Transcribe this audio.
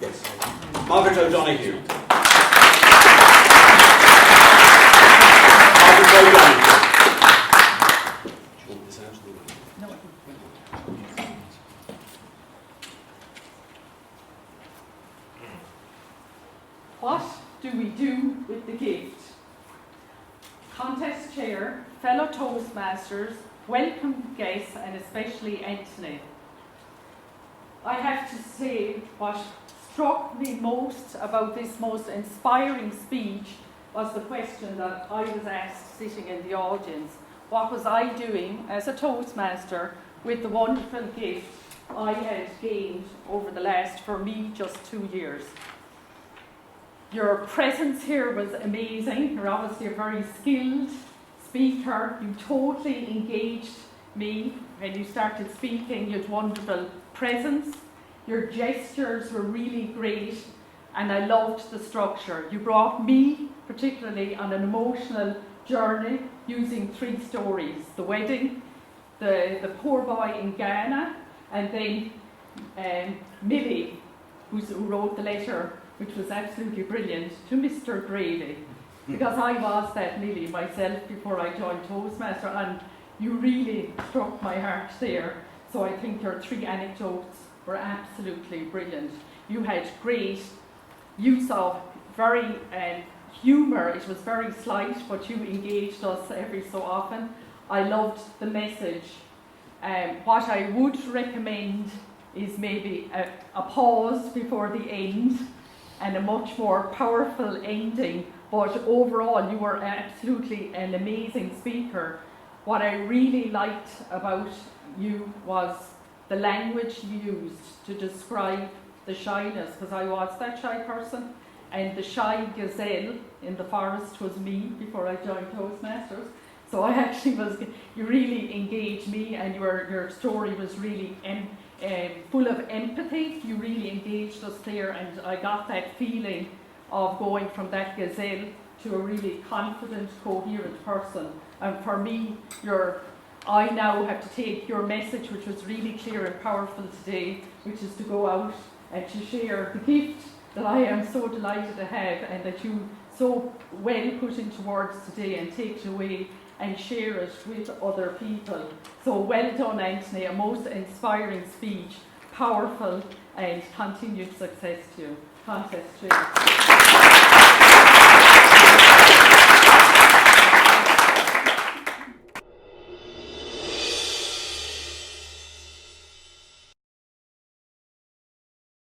Yes. Margaret O'Donaghue. Margaret O'Donaghue. Do you want this out of the way? No. What do we do with the gift? Contest chair, fellow Toastmasters, welcome guests, and especially Anthony. I have to say what struck me most about this most inspiring speech was the question that I was asked sitting in the audience. What was I doing as a Toastmaster with the wonderful gift I had gained over the last, for me, just 2 years? Your presence here was amazing. You're obviously a very skilled speaker. You totally engaged me when you started speaking. You had wonderful presence. Your gestures were really great, and I loved the structure. You brought me particularly on an emotional journey using 3 stories: the wedding, the poor boy in Ghana, and then Millie, who wrote the letter, which was absolutely brilliant, to Mr. Grady. Because I was that Millie myself before I joined Toastmaster, and you really struck my heart there. So I think your 3 anecdotes were absolutely brilliant. You had great use of very humour. It was very slight, but you engaged us every so often. I loved the message. What I would recommend is maybe a pause before the end and a much more powerful ending. But overall, you were absolutely an amazing speaker. What I really liked about you was the language you used to describe the shyness, because I was that shy person, and the shy gazelle in the forest was me before I joined Toastmasters. So I actually you really engaged me, and your story was really full of empathy. You really engaged us there, and I got that feeling of going from that gazelle to a really confident, coherent person. And for me, I now have to take your message, which was really clear and powerful today, which is to go out and to share the gift that I am so delighted to have, and that you so well put into words today and take it away and share it with other people. So well done, Anthony, a most inspiring speech, powerful, and continued success to you. Contest chair.